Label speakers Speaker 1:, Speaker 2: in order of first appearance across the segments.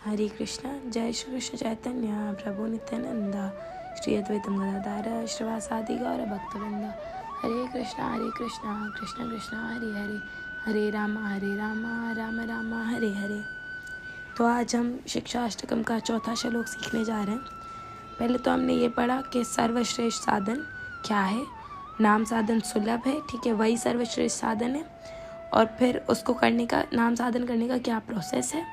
Speaker 1: हरे कृष्णा। जय श्री कृष्ण चैतन्य प्रभु नित्यानंद श्री अद्वैतम गदाधर श्रीवासादि गौर भक्तवृंद। हरे कृष्णा कृष्ण कृष्ण हरे हरे, हरे राम राम राम हरे हरे। तो आज हम शिक्षाष्टकम का चौथा श्लोक सीखने जा रहे हैं। पहले तो हमने ये पढ़ा कि सर्वश्रेष्ठ साधन क्या है। नाम साधन सुलभ है, ठीक है, वही सर्वश्रेष्ठ साधन है। और फिर उसको करने का, नाम साधन करने का क्या प्रोसेस है,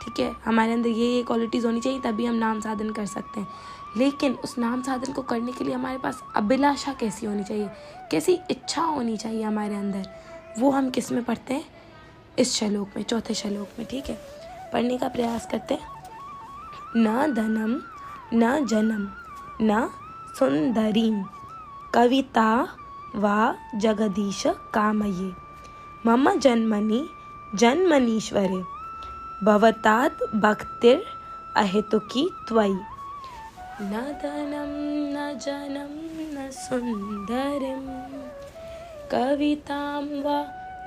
Speaker 1: ठीक है। हमारे अंदर ये क्वालिटीज़ होनी चाहिए, तभी हम नाम साधन कर सकते हैं। लेकिन उस नाम साधन को करने के लिए हमारे पास अभिलाषा कैसी होनी चाहिए, कैसी इच्छा होनी चाहिए हमारे अंदर, वो हम किस में पढ़ते हैं, इस श्लोक में, चौथे श्लोक में, ठीक है। पढ़ने का प्रयास करते हैं। न धनम न जनम न सुंदरीम कविता वा जगदीश कामये मम जन्मनि जन्मनीश्वरे भवतात् भक्तिर अहेतुकी त्वयि। न धनं न जनं न सुन्दरं कवितां वा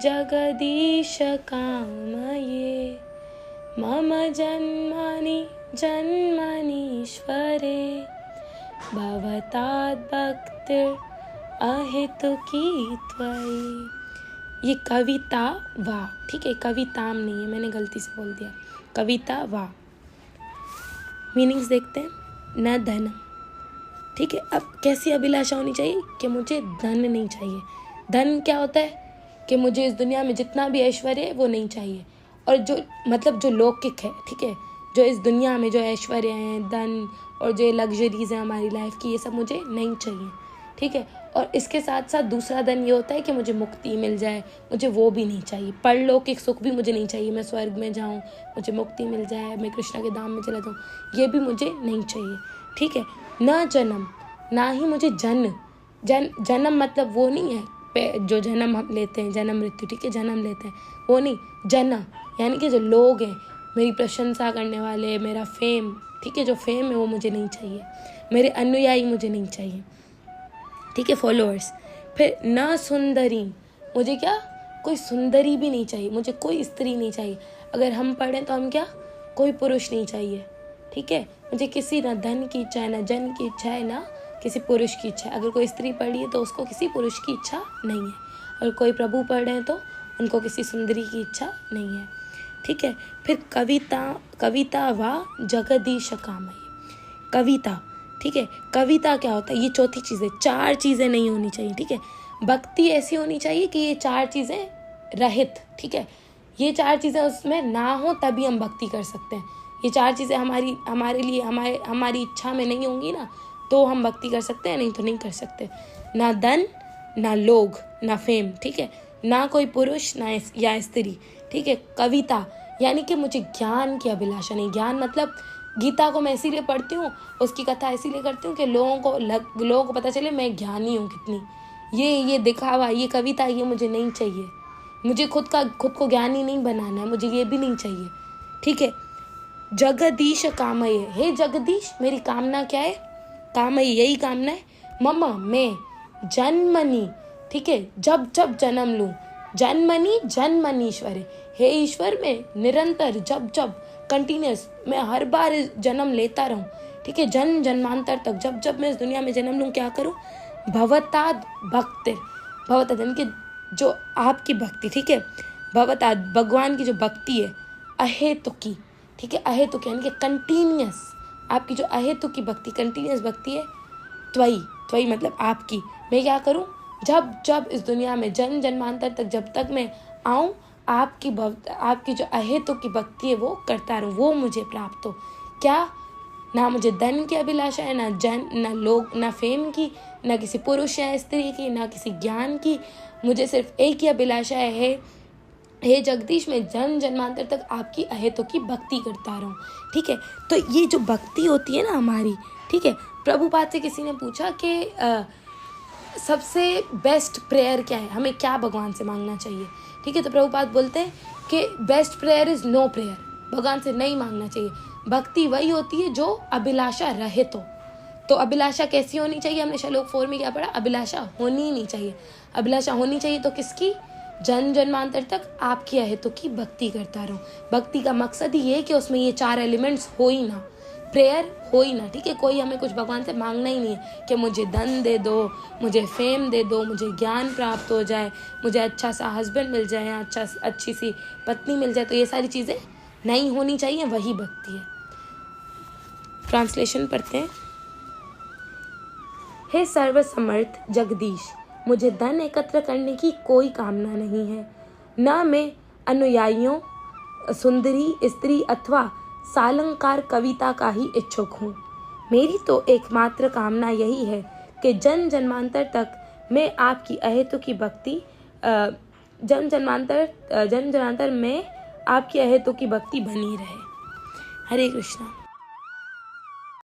Speaker 1: जगदीश कामये मम जन्मनि जन्मनीश्वरे भवतात् भक्तिर अहेतुकी त्वयि। ये कविता वा, ठीक है, कविताम नहीं है, मैंने गलती से बोल दिया, कविता वा। मीनिंग्स देखते हैं। न धन, ठीक है। अब कैसी अभिलाषा होनी चाहिए कि मुझे धन नहीं चाहिए। धन क्या होता है कि मुझे इस दुनिया में जितना भी ऐश्वर्य है वो नहीं चाहिए। और जो मतलब जो लौकिक है, ठीक है, जो इस दुनिया में जो ऐश्वर्य है, धन और जो लग्जरीज है हमारी लाइफ की, ये सब मुझे नहीं चाहिए, ठीक है। और इसके साथ साथ दूसरा धन ये होता है कि मुझे मुक्ति मिल जाए, मुझे वो भी नहीं चाहिए। परलौकिक सुख भी मुझे नहीं चाहिए, मैं स्वर्ग में जाऊँ, मुझे मुक्ति मिल जाए, मैं कृष्ण के धाम में चला जाऊँ, ये भी मुझे नहीं चाहिए, ठीक है। न जन्म, ना ही मुझे जन्म मतलब वो नहीं है जो जन्म हम लेते हैं, जन्म मृत्यु, ठीक है, जन्म लेते हैं, वो नहीं। जन यानी कि जो लोग हैं, मेरी प्रशंसा करने वाले, मेरा फेम, ठीक है, जो फेम है वो मुझे नहीं चाहिए, मेरे अनुयायी मुझे नहीं चाहिए, ठीक है, फॉलोअर्स। फिर न सुंदरी, मुझे क्या, कोई सुंदरी भी नहीं चाहिए, मुझे कोई स्त्री नहीं चाहिए। अगर हम पढ़ें तो हम क्या, कोई पुरुष नहीं चाहिए, ठीक है। मुझे किसी न धन की इच्छा है, न जन की इच्छा है, ना किसी पुरुष की इच्छा है। अगर कोई स्त्री पढ़ी है तो उसको किसी पुरुष की इच्छा नहीं है। अगर कोई प्रभु पढ़ रहे हैं तो उनको किसी सुंदरी की इच्छा नहीं है, ठीक है। फिर कविता वा जगदीश कामये, कविता, ठीक है। कविता क्या होता है, ये चौथी चीज़ है। चार चीज़ें नहीं होनी चाहिए, ठीक है। भक्ति ऐसी होनी चाहिए कि ये चार चीज़ें रहित, ठीक है, ये चार चीज़ें उसमें ना हो तभी हम भक्ति कर सकते हैं। ये चार चीज़ें हमारे लिए हमारी इच्छा में नहीं होंगी ना, तो हम भक्ति कर सकते हैं, नहीं तो नहीं कर सकते। ना धन, ना लोग, ना फेम, ठीक है, ना कोई पुरुष, ना या स्त्री, ठीक है। कविता यानी कि मुझे ज्ञान की अभिलाषा नहीं। ज्ञान मतलब गीता को मैं इसीलिए पढ़ती हूँ, उसकी कथा इसीलिए करती हूँ कि लोगों को पता चले मैं ज्ञानी हूँ कितनी। ये दिखावा, ये कविता, ये मुझे नहीं चाहिए। मुझे खुद को ज्ञानी नहीं बनाना है, मुझे ये भी नहीं चाहिए, ठीक है। जगदीश कामये, हे जगदीश, मेरी कामना क्या है, कामये यही कामना है। मम, मैं, जन्मनी, ठीक है, जब जब जन्म लूँ, जन्मनी जन्मनीश्वरे, हे ईश्वर, में निरंतर, जब जब, कंटिन्यूस, मैं हर बार जन्म लेता रहूं, ठीक है, जन्मांतर तक, जब जब मैं इस दुनिया में जन्म लूं, क्या करूं, भवताद भक्तिर, भवताद यानी कि जो आपकी भक्ति, ठीक है, भवताद भगवान की जो भक्ति है, अहेतुकी, ठीक है, अहेतुकी यानी कि कंटिन्यूस, आपकी जो अहेतुकी भक्ति, कंटिन्यूस भक्ति है, त्वयि मतलब आपकी, मैं क्या करूं, जब जब इस दुनिया में जन्मांतर तक, जब तक मैं आऊं, आपकी जो अहेतुक की भक्ति है वो करता रहूं, वो मुझे प्राप्त हो। क्या, ना मुझे धन की अभिलाषा है, ना लोग, ना फेम की, ना किसी पुरुष या स्त्री की, ना किसी ज्ञान की। मुझे सिर्फ एक ही अभिलाषा है, हे जगदीश, मैं जन्मांतर तक आपकी अहेतुक की भक्ति करता रहूं, ठीक है। तो ये जो भक्ति होती है ना हमारी, ठीक है, प्रभुपाद से किसी ने पूछा कि सबसे बेस्ट प्रेयर क्या है, हमें क्या भगवान से मांगना चाहिए, ठीक है। तो प्रभुपाद बोलते हैं कि best prayer is no prayer, भगवान से नहीं मांगना चाहिए। भक्ति वही होती है जो अभिलाषा रहित हो। तो अभिलाषा कैसी होनी चाहिए, हमने श्लोक 4 में क्या पढ़ा, अभिलाषा होनी ही नहीं चाहिए। अभिलाषा होनी चाहिए तो किसकी, जन्म जन्मांतर तक आपकी अहेतुक की भक्ति करता रहूं। भक्ति का मकसद ही ये है कि उसमें ये 4 एलिमेंट्स हो ही ना, प्रेयर हो ही ना, ठीक है। कोई हमें कुछ भगवान से मांगना ही नहीं है कि मुझे धन दे दो, मुझे फेम दे दो, मुझे ज्ञान प्राप्त हो जाए, मुझे अच्छा सा हस्बैंड मिल जाए या अच्छी सी पत्नी मिल जाए। तो ये सारी चीज़ें नहीं होनी चाहिए, वही भक्ति है। ट्रांसलेशन पढ़ते हैं। हे सर्वसमर्थ जगदीश, मुझे धन एकत्र करने की कोई कामना नहीं है, न मैं अनुयायियों, सुंदरी स्त्री अथवा सालंकार कविता का ही इच्छुक हूँ। मेरी तो एकमात्र कामना यही है कि जन्म जन्मांतर तक मैं आपकी अहेतुक की भक्ति जन्म जन्मांतर में आपकी अहेतुक की भक्ति बनी रहे। हरे कृष्णा।